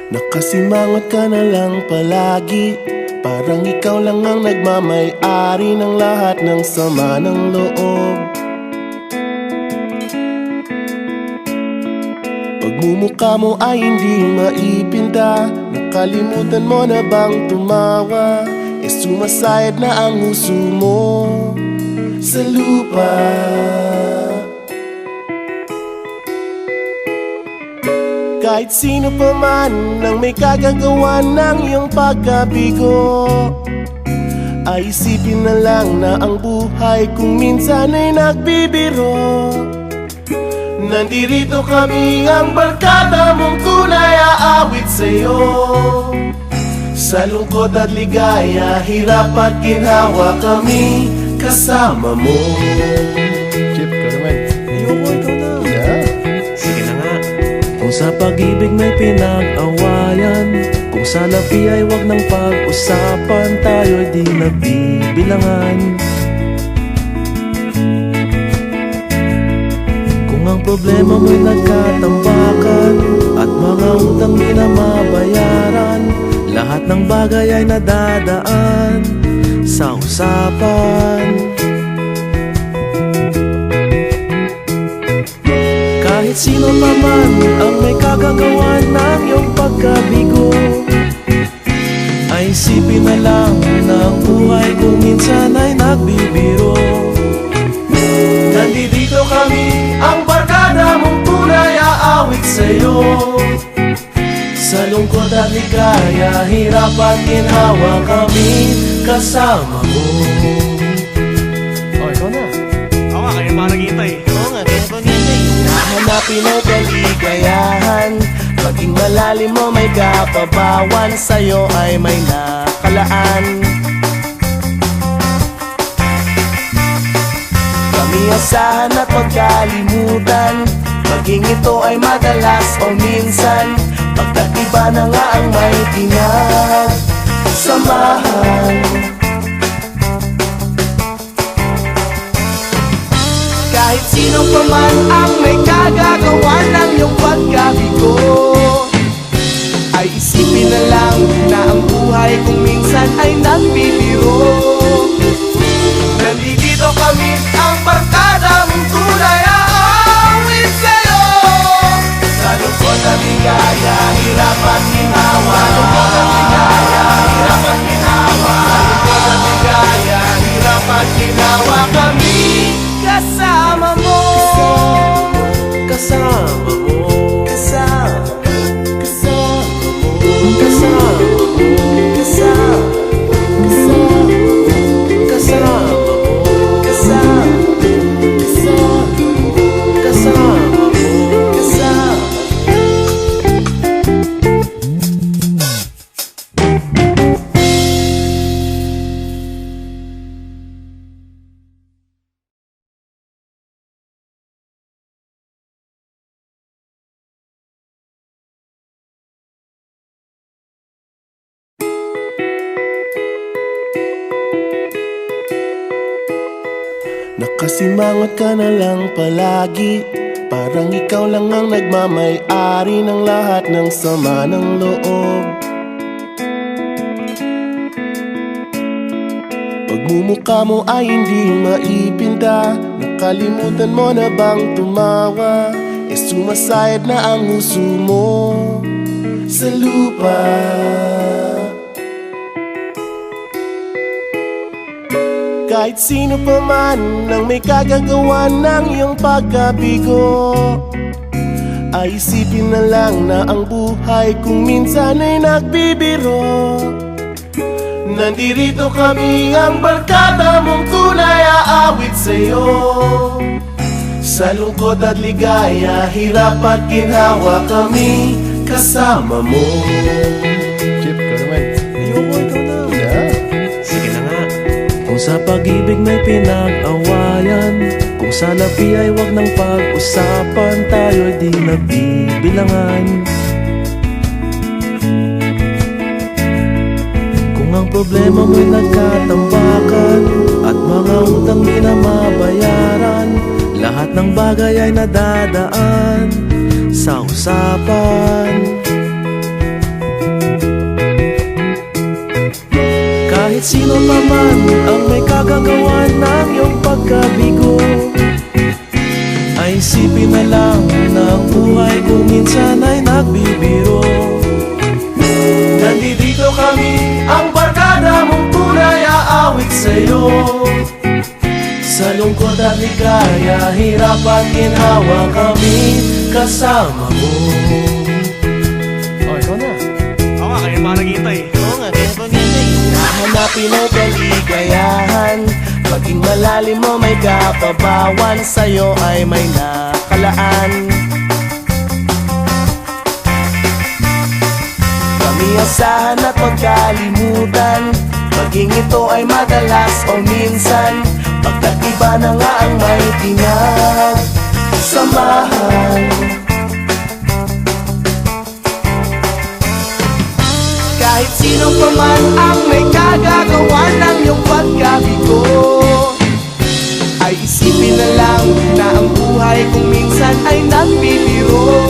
Nakasimangot ka na lang palagi, parang ikaw lang ang nagmamay-ari ng lahat ng sama ng loob. Pagmumukha mo ay hindi maipinta, nakalimutan mo na bang tumawa? Sumasayad na ang huso mo sa lupa. Kahit sino pa man ang may kagagawa ng iyong pagkabigo, ay isipin na lang na ang buhay kung minsan ay nagbibiro. Nandirito kami, ang barkada mong tunay aawit sa'yo. Sa lungkot at ligaya, hirap at ginhawa, kami kasama mo. Chip, ka naman. Ayoko, ikaw na. Yeah. Sige na nga. Kung sa pag-ibig may pinag-awayan, kung sa labi ay wag nang pag-usapan, tayo'y di nagbibilangan. Kung ang problema mo'y nagkatambakan at mga utang di na mabayaran, lahat ng bagay ay nadadaan sa usapan. Kahit sino naman ang may kagagawa ng iyong pagkabigo, ay isipin na lang na ang buhay kung minsan ay nagbibiro. Nandito kami, ang barkada mong tunay aawit sa'yo. Sa lungkot at ligaya, hirap at ginhawa, kami kasama mo. Oh, ikaw na. Oo nga, kaya parang naghihintay. Oo nga, kaya pa ganyan. Nahanapin ang kaligayahan, maging malalim mo may kapabawan, sa'yo ay may nakalaan. Kami asahan at magkalimutan, maging ito ay madalas o minsan, pagkatiba na nga ang may pinagsamahan. Kahit sino pa man ang may kagagawa ng iyong pagkabigo, ay isipin na lang na ang buhay kung minsan ay nagbibiro. Nandito kami, ang barkada mong tunay aawit sa'yo. Sa lungkot at ligaya, hirap at ginhawa. Sa lungkot at ligaya, hirap at ginhawa. Sa lungkot at ligaya, hirap at ginhawa, kami kasama mo. Kasama mo. Kasama mo. Kasama mo. Kasama mo. Kasama mo. Nakasimangot ka na lang palagi, parang ikaw lang ang nagmamay-ari ng lahat ng sama ng loob. Pagmumukha mo ay hindi maipinta, nakalimutan mo na bang tumawa? Sumasayad na ang huso mo sa lupa. Kahit sino pa man ang may kagagawa ng iyong pagkabigo, ay isipin na lang na ang buhay kung minsan ay nagbibiro. Nandirito kami, ang barkada mong tunay aawit sa'yo. Sa lungkot at ligaya, hirap at ginhawa, kami kasama mo. Chip, ka naman. Ayoko, ikaw na. Yeah. Sige na nga. Kung sa pag-ibig may pinag-awayan, kung sa labi ay wag nang pag-usapan, tayo'y di nagbibilangan. Kung ang problema mo'y nagkatambakan at mga utang di na mabayaran, lahat ng bagay ay nadadaan sa usapan. man ang may kagagawa ng iyong pagkabigo, ay isipin na lang na ang buhay kung minsan ay nagbibiro. Nandito kami, ang barkada mong tunay aawit sa'yo. Sa lungkot at ligaya, hirap at ginhawa, kami kasama mo. Oh, ikaw na. Oo nga, kaya pa naghihintay. Oo nga, kaya pag-ibig. Hahanapin ay kaligayahan, maging malalim mo may kapabawan, sa'yo ay may nakalaan. Kami asahan at magkalimutan, maging ito ay madalas o minsan, pagkat iba na nga ang may pinagsamahan. Kahit sino pa man ang may kagagawa ng iyong pagkabigo, ay isipin na lang na ang buhay kung minsan ay nagbibiro.